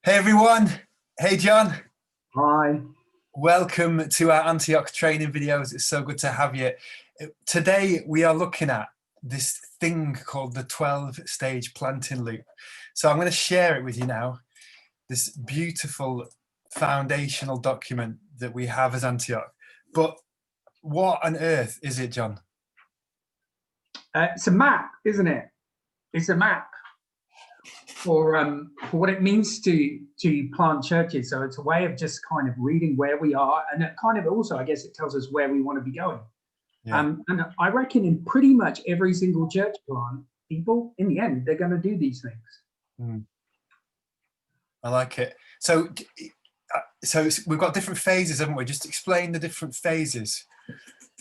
Hey everyone. Hey John. Hi. Welcome to our Antioch training videos. It's so good to have you. Today we are looking at this thing called the 12-stage planting loop. So I'm going to share it with you now. This beautiful foundational document that we have as Antioch. But what on earth is it, John? It's a map, isn't it? It's a map for what it means to plant churches. So it's a way of just kind of reading where we are, and it kind of also, I guess, it tells us where we want to be going. Yeah. And I reckon in pretty much every single church plant, people in the end they're going to do these things. I like it. So we've got different phases, haven't we? Just explain the different phases.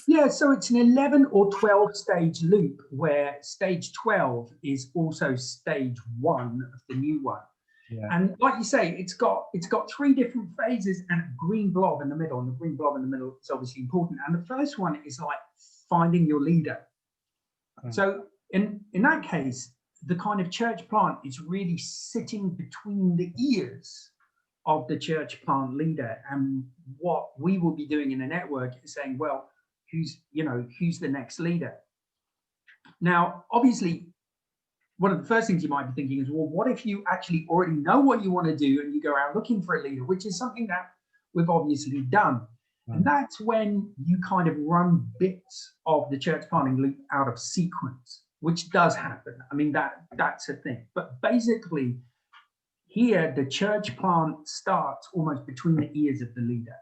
Yeah, so it's an 11 or 12 stage loop where stage 12 is also stage 1 of the new one. Yeah. And like you say, it's got 3 different phases and a green blob in the middle. And the green blob in the middle is obviously important. And the first one is like finding your leader. So in that case, the kind of church plant is really sitting between the ears of the church plant leader. And what we will be doing in the network is saying, well, who's the next leader? Now, obviously, one of the first things you might be thinking is, well, what if you actually already know what you want to do and you go out looking for a leader, which is something that we've obviously done. And that's when you kind of run bits of the church planting loop out of sequence, which does happen. I mean, that's a thing. But basically, here, the church plant starts almost between the ears of the leader,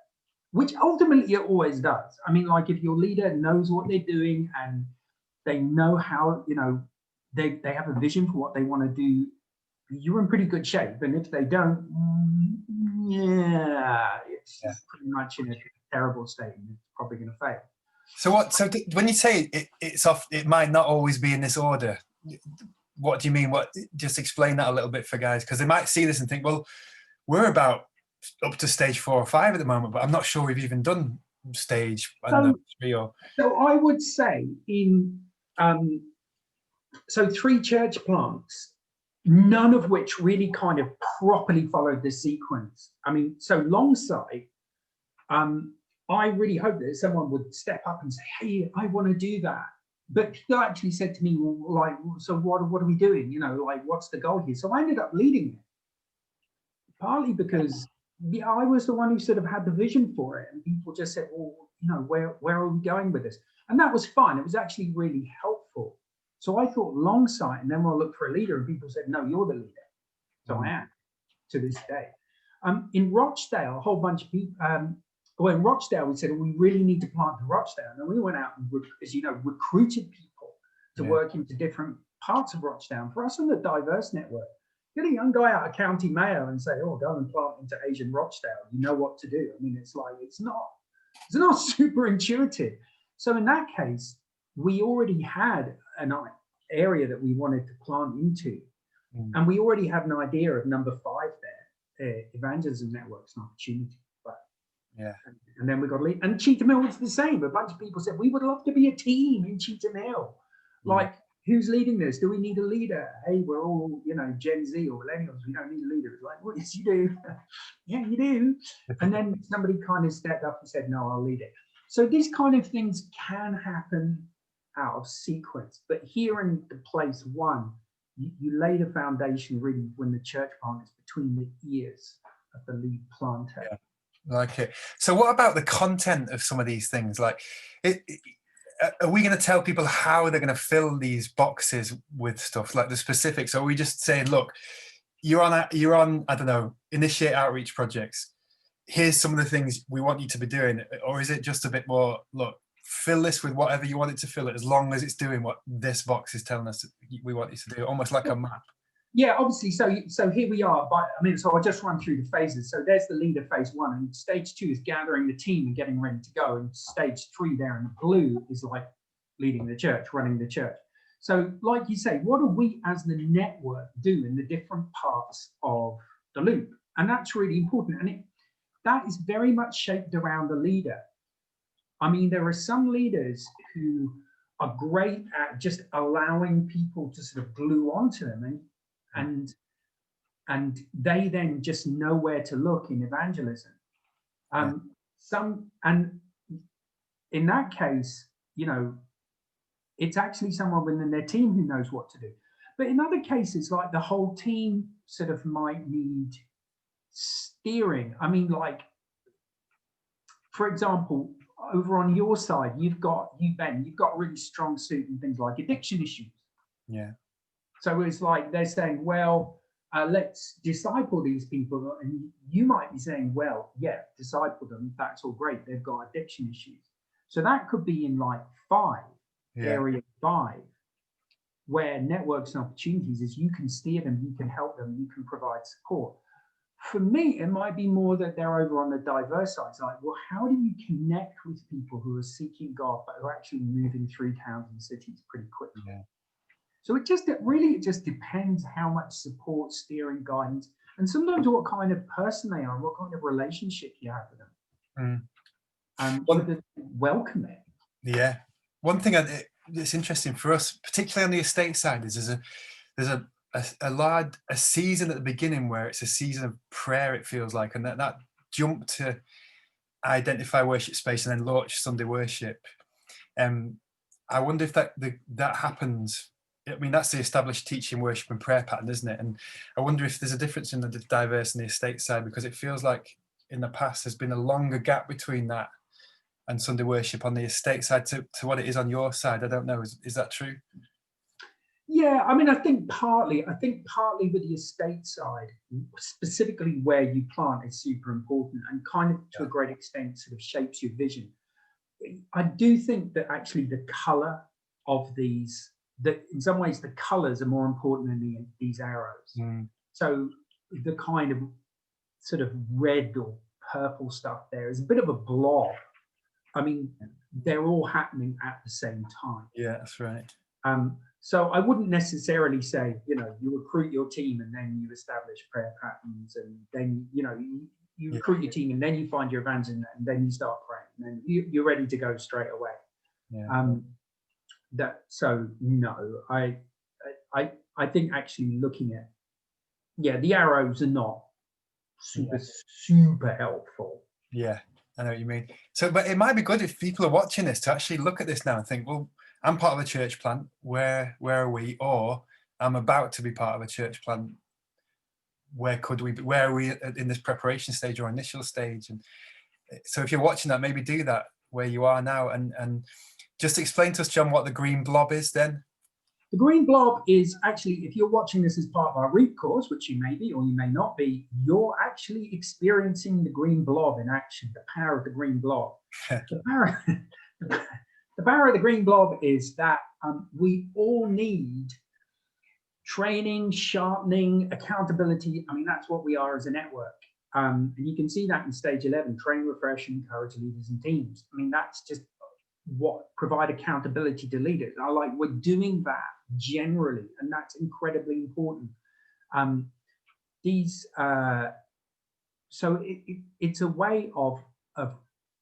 which ultimately it always does. I mean, like if your leader knows what they're doing and they know how, they have a vision for what they want to do, you're in pretty good shape. And if they don't, it's pretty much in a terrible state and it's probably going to fail. So when you say it's off, it might not always be in this order. What do you mean? Just explain that a little bit for guys, because they might see this and think, well, we're about up to stage 4 or 5 at the moment, but I'm not sure we've even done stage 3 or. So I would say in 3 church plants, none of which really kind of properly followed the sequence. I mean, so Longside, I really hope that someone would step up and say, hey, I want to do that. But he actually said to me, well, like, so what are we doing? Like, what's the goal here? So I ended up leading it, partly because I was the one who sort of had the vision for it. And people just said, well, where are we going with this? And that was fun. It was actually really helpful. So I thought long sight, and then we'll look for a leader. And people said, no, you're the leader. So I am to this day. In Rochdale, a whole bunch of people, in Rochdale, we said, we really need to plant to Rochdale. And then we went out and, as you know, recruited people to work into different parts of Rochdale. For us on the diverse network, get a young guy out of County Mayo and say, oh, go and plant into Asian Rochdale. You know what to do. I mean, it's not super intuitive. So in that case, we already had an area that we wanted to plant into. And we already had an idea of number 5 there, evangelism networks and opportunity. And then we got lead. And Cheetham Hill was the same. A bunch of people said, we would love to be a team in Cheetham Hill. Like, who's leading this? Do we need a leader? Hey, we're all, Gen Z or millennials. We don't need a leader. It's like, well, yes, you do. Yeah, you do. And then somebody kind of stepped up and said, no, I'll lead it. So these kind of things can happen out of sequence. But here in the place 1, you lay the foundation really when the church plant is between the ears of the lead planter. Yeah. Like it. So what about the content of some of these things? Like, are we going to tell people how they're going to fill these boxes with stuff, like the specifics? Or are we just saying, look, you're on, I don't know, initiate outreach projects. Here's some of the things we want you to be doing. Or is it just a bit more, look, fill this with whatever you want it to fill it, as long as it's doing what this box is telling us we want you to do, almost like a map. Yeah, obviously. So here we are. So I'll just run through the phases. So there's the leader phase 1, and stage 2 is gathering the team and getting ready to go. And stage 3 there in the blue is like leading the church, running the church. So like you say, what do we as the network do in the different parts of the loop? And that's really important. And that is very much shaped around the leader. I mean, there are some leaders who are great at just allowing people to sort of glue onto them. And and they then just know where to look in evangelism. Yeah. And in that case, it's actually someone within their team who knows what to do. But in other cases, like the whole team sort of might need steering. I mean, like, for example, over on your side, Ben, you've got a really strong suit in things like addiction issues. Yeah. So it's like they're saying, well, let's disciple these people. And you might be saying, well, yeah, disciple them. That's all great. They've got addiction issues. So that could be in like area 5, where networks and opportunities is you can steer them, you can help them, you can provide support. For me, it might be more that they're over on the diverse side. It's like, well, how do you connect with people who are seeking God, but who are actually moving through towns and cities pretty quickly? Yeah. So it just depends how much support, steering, guidance, and sometimes what kind of person they are, and what kind of relationship you have with them. Whether they welcome it. Yeah. One thing that's interesting for us, particularly on the estate side, is there's a season at the beginning where it's a season of prayer, it feels like, and that jump to identify worship space and then launch Sunday worship. I wonder if that happens. I mean, that's the established teaching, worship and prayer pattern, isn't it? And I wonder if there's a difference in the diverse and the estate side, because it feels like in the past there's been a longer gap between that and Sunday worship on the estate side to what it is on your side. I don't know. Is that true? Yeah, I mean, I think partly with the estate side, specifically where you plant is super important, and kind of to a great extent sort of shapes your vision. I do think that actually the color of these, that in some ways the colors are more important than these arrows. So the kind of sort of red or purple stuff there is a bit of a blob. I mean, they're all happening at the same time. Yeah, that's right. So I wouldn't necessarily say, you recruit your team and then you establish prayer patterns, and then, you recruit your team and then you find your evangelism and then you start praying and then you're ready to go straight away. Yeah. So no, I think actually looking at, the arrows are not super helpful. Yeah, I know what you mean. So, but it might be good if people are watching this to actually look at this now and think, well, I'm part of a church plant. Where are we? Or I'm about to be part of a church plant. Where could we be? Where are we in this preparation stage or initial stage? And so if you're watching that, maybe do that where you are now, and just explain to us, John, what the green blob is then. The green blob is actually, if you're watching this as part of our REAP course, which you may be or you may not be, you're actually experiencing the green blob in action, the power of the green blob. The power of the green blob is that we all need training, sharpening, accountability. I mean, that's what we are as a network. And you can see that in stage 11, train, refresh, and encourage leaders and teams. I mean, that's just what provide accountability to leaders. We're doing that generally, and that's incredibly important. So it's a way of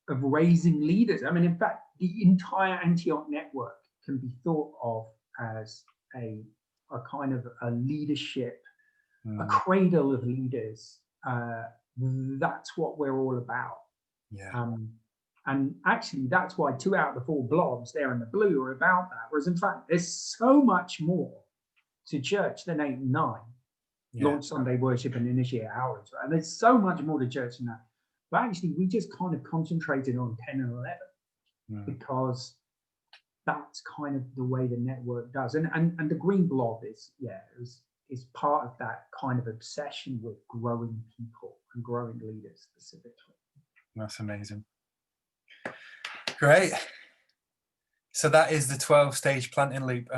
raising leaders. I mean, in fact, the entire Antioch network can be thought of as a kind of a leadership, a cradle of leaders. That's what we're all about. Yeah. And actually, that's why 2 out of the 4 blobs there in the blue are about that. Whereas in fact, there's so much more to church than 8 and 9. Launch Sunday worship and initiate hours. Right? And there's so much more to church than that. But actually, we just kind of concentrated on 10 and 11 because that's kind of the way the network does. And the green blob is part of that kind of obsession with growing people and growing leaders specifically. That's amazing. Great. So that is the 12-stage planting loop.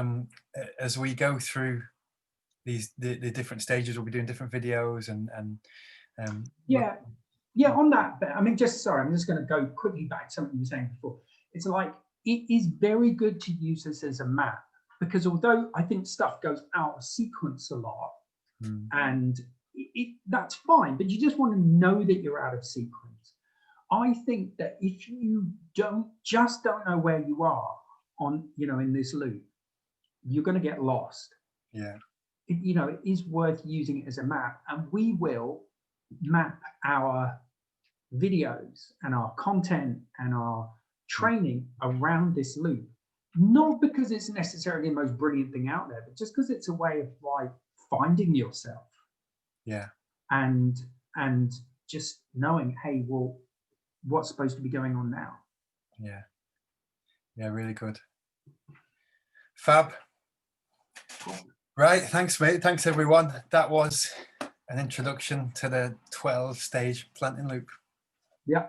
As we go through the different stages, we'll be doing different videos and on that. I mean, I'm just going to go quickly back to something you were saying before. It's like, it is very good to use this as a map, because although I think stuff goes out of sequence a lot, and that's fine, but you just want to know that you're out of sequence. I think that if you don't know where you are in this loop, you're going to get lost. Yeah. it is worth using it as a map, and we will map our videos and our content and our training around this loop. Not because it's necessarily the most brilliant thing out there, but just because it's a way of like finding yourself. Yeah. And just knowing, hey, well, what's supposed to be going on now? Yeah. Yeah, really good. Fab. Right, thanks, mate. Thanks, everyone. That was an introduction to the 12-stage planting loop. Yeah.